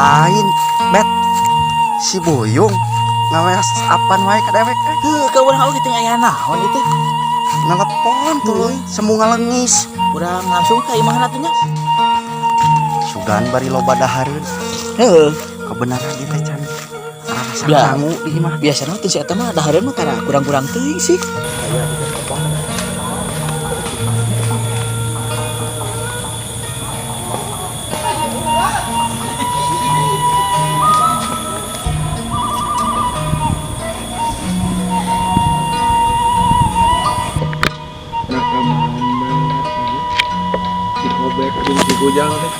lain bet si Boyong ngawas apaan wae ka dewek Kau orang aku gitu aya naon itu. nelepon tuh semu ngalengis Urang langsung ka imahna teh nya. sugan bari loba dahareun Heeh. kebenaran ieu teh can rasa Ya. sangu di imah Biasana teh si eta mah dahareun mah karena kurang-kurang teuing sih. Dikobek jeung si Gujang teh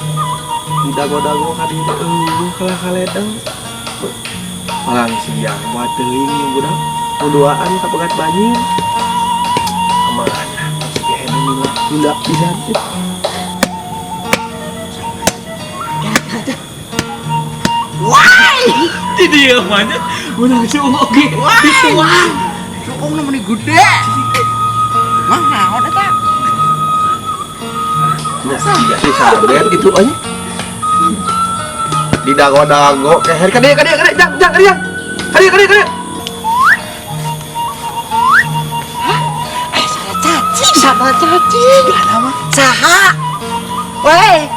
didago-dago ka dieu teh kalah kaledeng palang siang buat teuing yang budak nuduaan ka pegat banjir kemana masih ke hene nila pisan teh di dia mana menang si oge dituang sukong namanya gede mah naon eta ya si sabet itu aja didago-dago keher kadek jang kadek Salah caci. Gimana mah? saha Weh,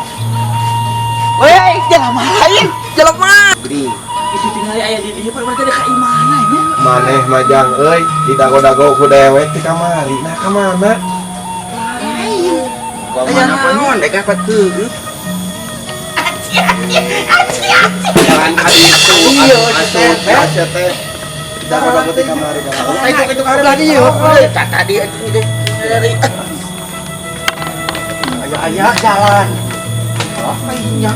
jangan marahin. jelema gede Itu tinggal aya di dieu berarti ada ka imahna nya. maneh majang euy didago-dago ku dewek ti kamari nah ka mana aya naon dek apa teu jalan adi itu asup teh didago-dago ti kamari itu ulah di yeuh tadi dari aya jalan oh kayaknya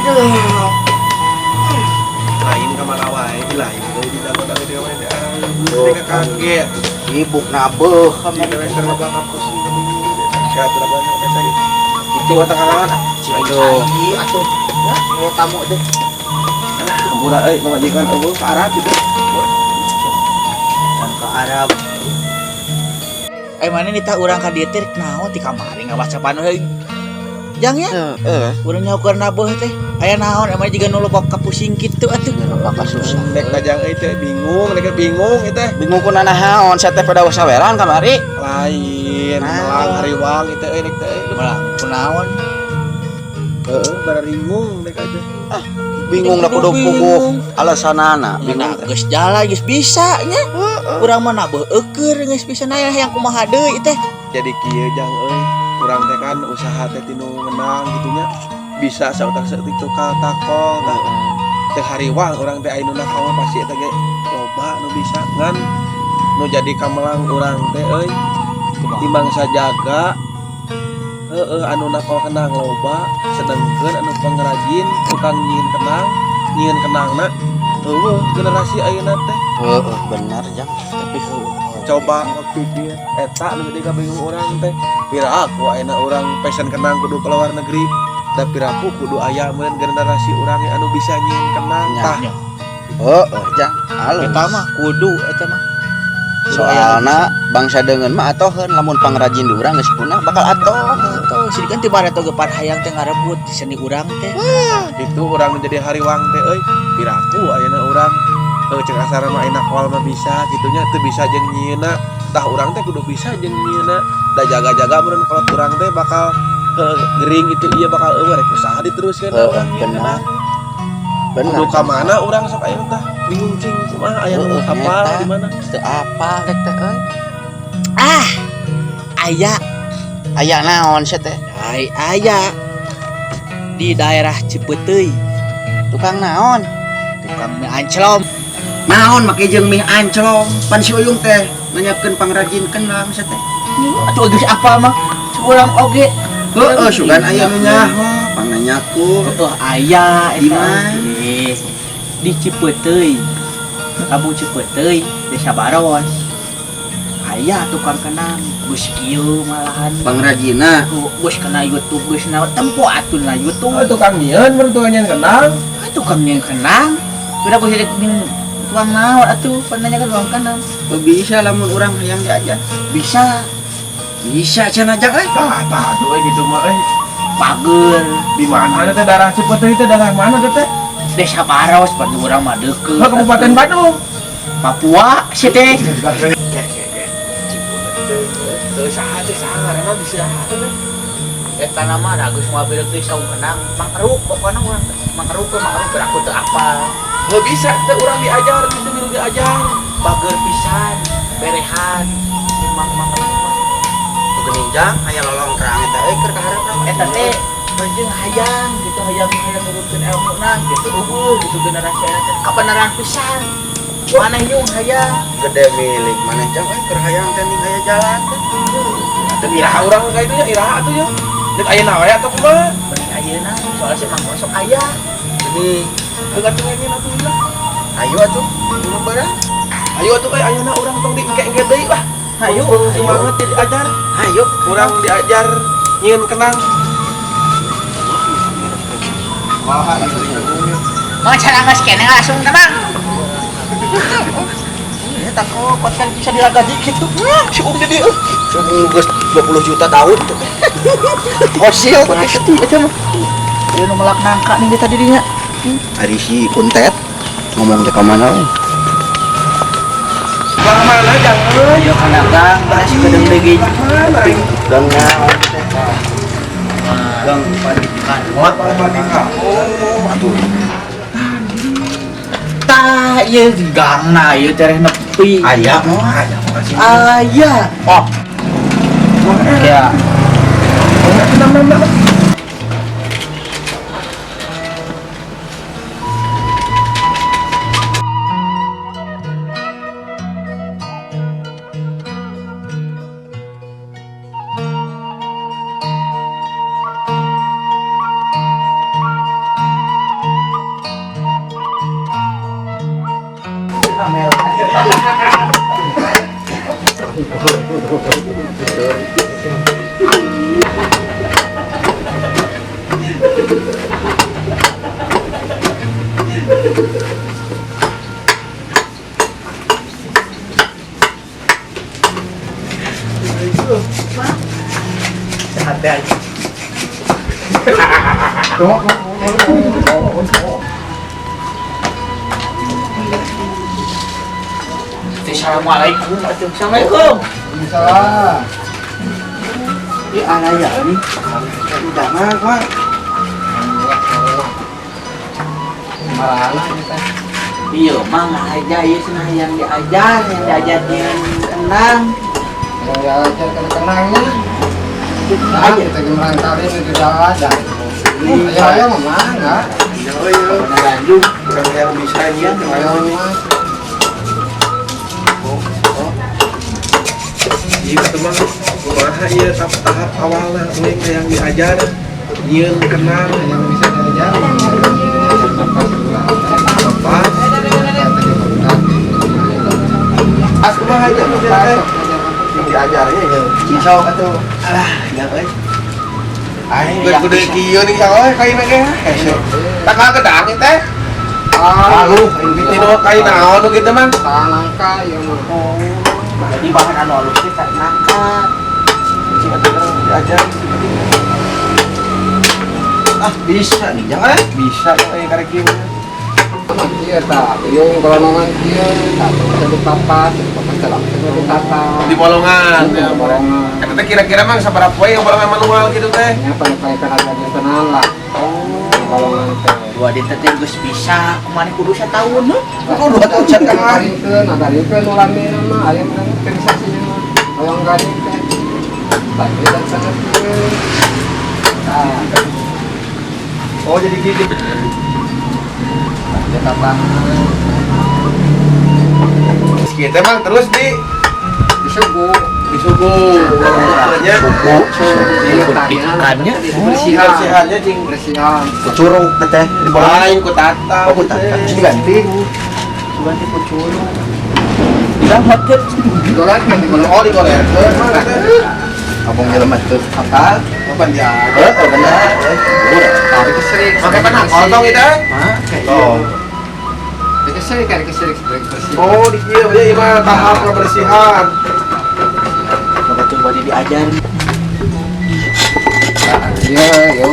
aduh lain ka mana wae lain euy didago-dago ti kamari teh kaget sibuk nabeuh si dewek keur loba kampus sehat laban eta itu kalangan aduh atuh ya tamu deh Ampura euy ngamajikan eueuh ka Arab gitu dan ke Arab Mana nih tak urang ka dieu teh naon ti kamari ngawacapan we. Jang ya, urang nyaukeur nabeuh teh. Aya naon emang jiga nu loba kapusing kitu atuh. bakal susah dek kajang euy teh bingung teh bingung ku nanahaon saya teh pada saweran kamari lain melang hariwang itu dek teh Malah kunaon? heeh bararingung dek aja bingung lah kudu puguh alasanana Mina bingung geus jalan geus bisa nya. Urang mah nabeuh eukeur geus bisa na yang kumaha deui teh. jadi kieu jang euy urang teh kan usaha teh tinu ngenang gitunya bisa sautak-sautik tukang takol nah teh hariwang urang teh ayeuna kamu pasti eta ge loba nu bisa ngan nu jadi kamelang urang teh euy timbang sajaga anu nakol kenang loba sedengkeun anu pengrajin tukang nyieun kenangna eueuh generasi ayeuna teh benar jang tapi coba waktu dia eta nu ketika bingung orang teh piraku ayeuna urang pesen kenang kudu ke luar negeri da piraku kudu aya meureun generasi urang anu bisa nyieun kenang tah jang halus Eta mah kudu eta mah. soalna bangsa deungeun mah atoheun lamun pangrajin di urang geus punah bakal atoh Tuh sidikan ti bareto geupan hayang teh ngarebut di seni urang teh. itu urang menjadi hariwang teh euy piraku ayeuna urang cek asar mah enak wal mah bisa gitunya teu bisa jeung nyieunna tah urang teh kudu bisa jeung nyieunna da jaga-jaga meureun kalau urang teh bakal gering itu iya bakal rek usaha diteruskeun urang benar kudu ka mana urang sok ayeuna tah bingung cing kumaha aya nu apa di mana teu apa rek teh euy Aya, aya naon sia teh aya di daerah Cipeuteui, tukang naon tukang mie anclom. naon make jeung mie anclom pan si Uyung teh nanyakeun pangrajin kenang sia teh Atuh geus apa mah? Urang oge. heueuh sugan aya nu nyaho pananyaku Aya Di mana? Di Cipeuteui. Kampung Cipeuteui, Desa Baros. Aya tukang kenang, geus kieu malahan. pangrajina Geus kana YouTube, geus na tempo atuh na YouTube. tukang nyieun meureun tukang nyieun kenang Tukang yang kenang. Udah geus tukang naon atuh pananya kan tukang kenang. teu bisa lamun urang hayang diajar Bisa. bisa cenah jang euy tah tuh gitu mah pager. Di mana teh daerah Cipeter itu daerah mana teh? Desa Baros, batu urang mah deukeut. Kabupaten Bandung. Papua sih teh. Teu saha teh sangarana bisa. Eta nama ada Agus mobil teh saung kenang. Mangruk pokona urang mangruk berak teu apal. Nggak bisa teh urang diajar gitu milu diajar. Pager pisan, berehan. Mangruk. Geninjang aya lolongkrang eta euy keur kaharep Eta teh penting hayang gitu hayang nurutkeun ilmuna gitu gitu generasi eta. Kabenaran pisan. Maneh yung hayang. gede milik maneh jang keur hayang teh ning aya jalan teh. Teu iraha urang ka itu nya iraha atuh nya. Deuk ayeuna we atuh kumaha? Balik ayeuna soalnya sih mangkok sok aya. Jadi Deuk atuh ngene atuh lah. ayo atuh dulu bara. Ayo atuh ayeuna urang tong diengke-engke deui lah. Ayo, semangat diajar. Ayo Urang diajar nyieun kenang. mau cara ngas kene langsung tenang. eta kok kan bisa dilagadi kitu. Si jadi geus 20 juta tahun tuh. Fosil pasti eta mah. Ieu nu melak nangka nih tadi dinya. Ari si Kuntet ngomong teh ka mana we? Bang mana jangan. Yo kana gang beres kedeng deui. Gangnya Gang pandidikan. Oh, atuh. Tah ieu gangna ieu tereh nepi. aya mah. Aya. Oh. Ya. Santai aja. Assalamualaikum. Assalamualaikum. Salah. Di ana ya ni. Jangan Pak. Marahna kita. Iya, mang aja ieu cenah yang diajar dengan kenang. Yang diajar kenang-kenangnya. Nah, kita gemrang kali itu tidak ada. Ayo mah mana? Yo. Beneran juga. Urang yang bisa nya Ayo mah. Iya teman, kumaha ieu tahap awalna we yang diajar nyieun kenang Yang bisa diajar. apa? Pas kumaha aja pas yang diajarnya ya. Sok atuh. Alah, ya euy. Aing geus kudu kieu nih salah kaina ge. Tak ngagedang teh. Lalu Tino kain naon nu kitu mah? nangka ya mah. Jadi bahan anu halus teh sak nangka. Cing atuh diajar. Ah, bisa nih, jangan. Bisa yang karek kieu. Iya tak, yung kalau nongan dia tak bisa papat salah bisa tata. Di bolongan. Di bolongan. Eta teh kira-kira mah sabaraha poe yang bolongan manual gitu teh? Ya pakai tenaga internal lah. Oh. Bolongan teh. Dua di teh geus bisa, kumaha kudu satahun heuh. Aku 2 tahun set kan ngarikeun, ngarikeun ulami mah aya mah organisasinya mah. Oyong garing teh. Tak bisa sangatkeun. Oh jadi gitu. Ya tata. Kita emang terus di Suku. suku. Caranya Ikannya bersihannya cing Bersihan. curug teh di lain ku tata. Oh, ku tata. Mesti diganti. ganti pucul. Udah hotep. Goreng nanti kalau Oh di Korea. Mana teh? abang jelema teu apa? Kapan dia? Oh, benar. Tarik keserik. Pakai panang otong itu? Oh. Keserik kan keserik bersih. Oh di kieu ya mah tahap kebersihan. Coba coba diajar. Iya, ya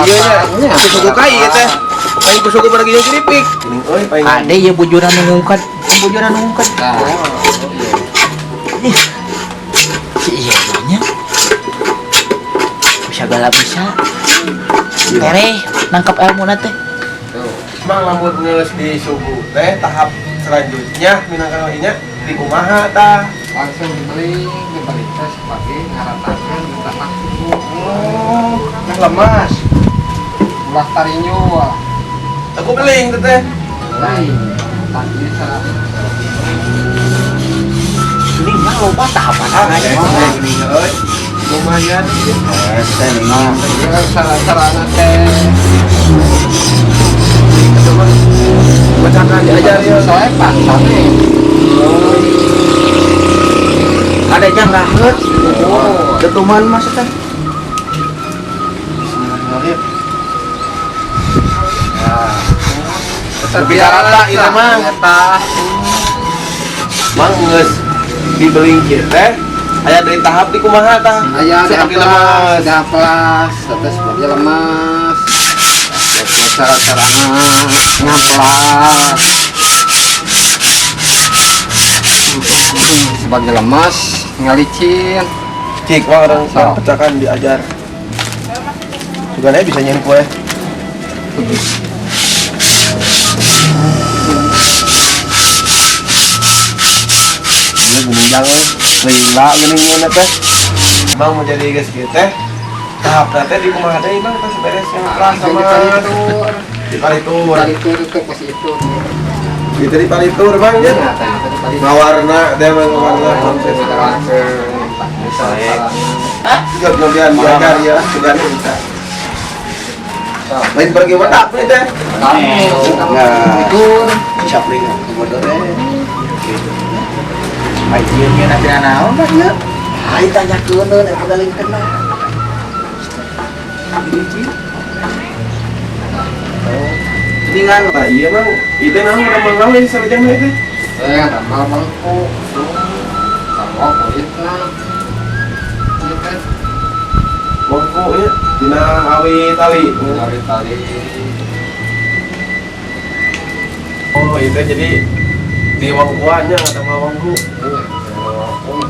nya suku kai teh paling suku pada gini keripik geuning euy paling Ade ya bujuran ngungkat si iya nya bisa galak bisa tere nangkap ilmu teh mang lamun geus di suku teh tahap selanjutnya minangka nya di kumaha tah langsung dibeli tes sebagai ngaratakan minta maksud lemas ulah tarinyo aku beling teh lain tak bisa ini mah loba tahapan aja geuning euy lumayan teh mah sarana teh bacakan diajar ya soalnya pasar nih ada jang rahet detuman mas teh bicara tak itu mah mang geus dibeling kieu teh aya dari tahap di kumaha tah aya seperti ada lemas plas terus sebagai lemas cara-carana ngaplas sebagai lemas ngalicin cik wah orang So. pecakan diajar juga nih bisa nyirim kue ini gunung lila geuning teh emang mau jadi geus kieu teh tahap teh di kumaha teh bang kita beres yang kelas sama di palitur itu pas itu gitu di palitur bang ya ngawarna dia mah ngawarna sampai sekarang juga kemudian belajar ya juga bisa lain pergi wadah nih teh itu siap nih kemudian Ajiannya nanti naon kan ya ayo tanya keuneun eta galing kena dengan lah iya bang itu naon udah mengalih sarjana itu saya ramal bangku kalau kulitna gitu bangku ya dina awi tali dari tadi oh itu jadi di wangkuannya atau wangku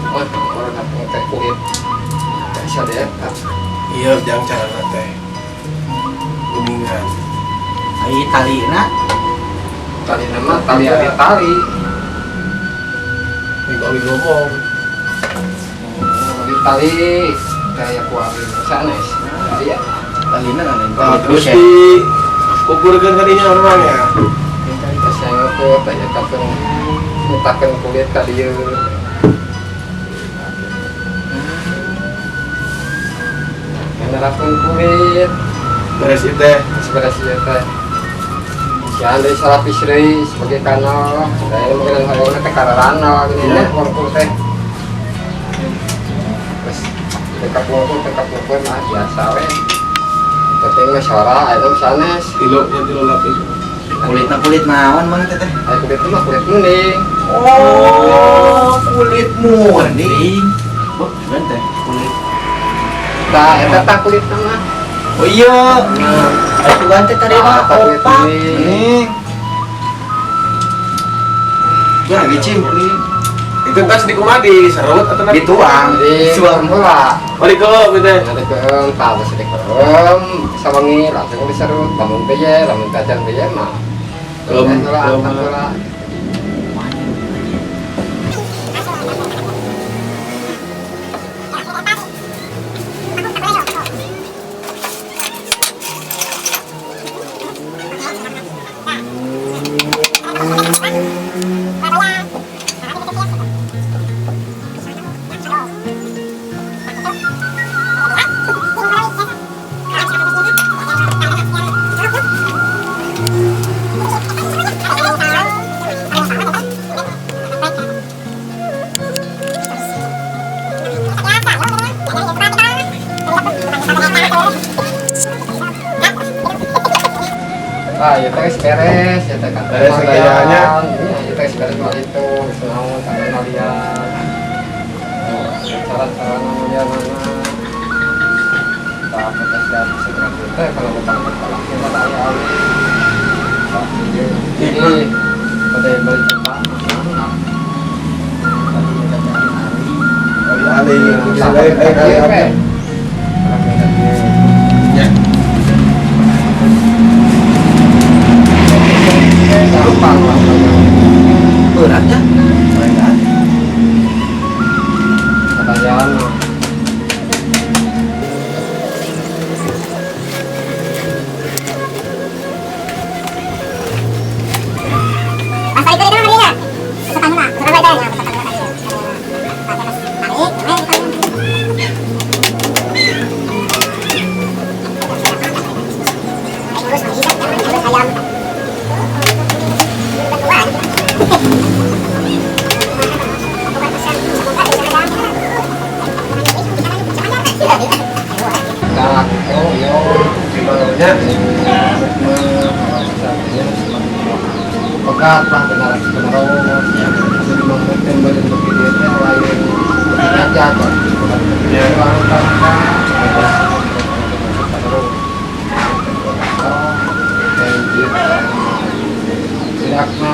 orang datang teh kulit bisa deh iya jangan cara teh kuningan ayo talina tali nama tali ada tali ini awi ngomong di tali kayak kuari sanes iya talina kan terus di ukurkan kadinya orang ya terus yang itu tanya kakek mutakan kulit tadi yang nerapkan kulit beres itu teh sebenarnya sih teh ya dari salah pisri sebagai kanal saya mungkin hal ini teh kararana gini ya wangkul teh terus dekat wangkul mah biasa weh tapi nggak suara itu sanes kilo yang kilo lapis kulit naon mang teh kulit itu mah kulit mending oh kulit mending bener teh kulit nah eta tah kulit mah oh iya itu kan teh tadi mah kulit opak mending ya gicim itu tas di kumadi serut atau nanti dituang di suam heula balik ke gitu ada keem tahu sedikit sawangi langsung diserut lamun beye lamun kacang beye mah heula heula ah ya teh beres ya teh kata beres gayanya ya teh beres mal itu senang sampai kalian cara-cara namanya mana tak tes dan segera teh kalau Gampang lah. Beratnya. Katajan. Pegat lah benar penerus yang jadi mungkin badan berpikirnya lain aja kan ya tidaknya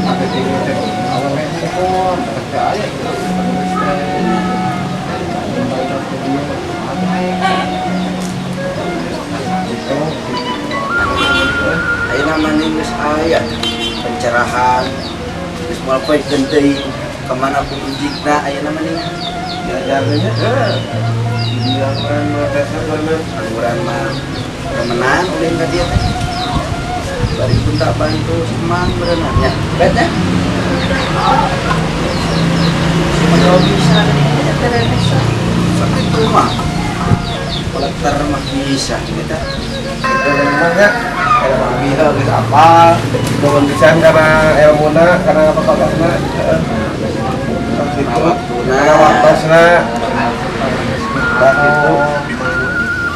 apa tinggal awalnya itu percaya Ayo namanya geus aya pencerahan, geus moal poe genteu kemana pun ujikna aya namanya. Diajarnya dia kan dasar bener Angguran mah temenan ulin ka dieu teh. Bari pun tak bantu semang berenang nya. Betnya. Kalau bisa nih teresa. Sampai rumah. Kolektor mah bisa kita. memangnya ada biha geus apa nuhun pisan karena ilmuna karena apa-apana gitu karena waktosna bah gitu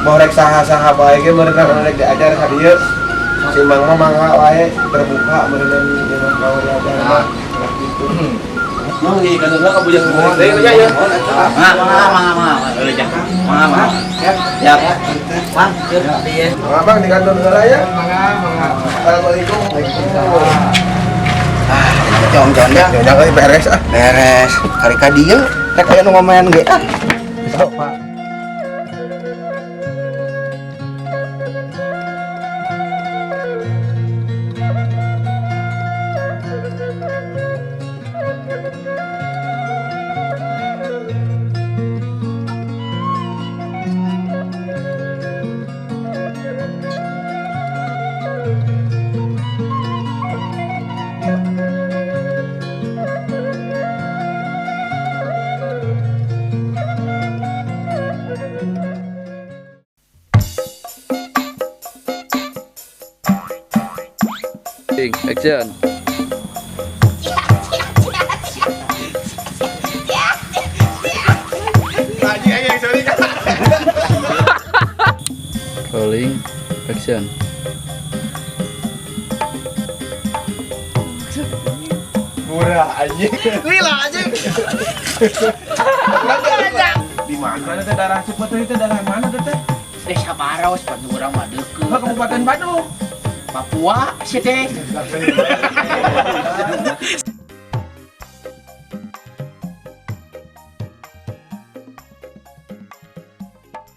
mau rek saha-saha bae ge meureun rek diajar ka dieu si Mang mah mangga wae terbuka meureun jeung kawan ajar gitu. Mang di kantorna kabujang semua deui ya ya. Ya. Bang, dia. Abang di kantor heula ya. mangga Assalamualaikum. Jong-jong ya. Jangan euy beres ah. Beres. Kali ka dieu rek aya nu ngomayan ge ah. Sok, Pak. Action. Rolling. Action. Murah anjing. Lila anjing. Di mana teh daerah Ciputra itu daerah mana teh? Desa Baros, Pandura mah deukeut. Kabupaten Bandung. Papua, sih teh.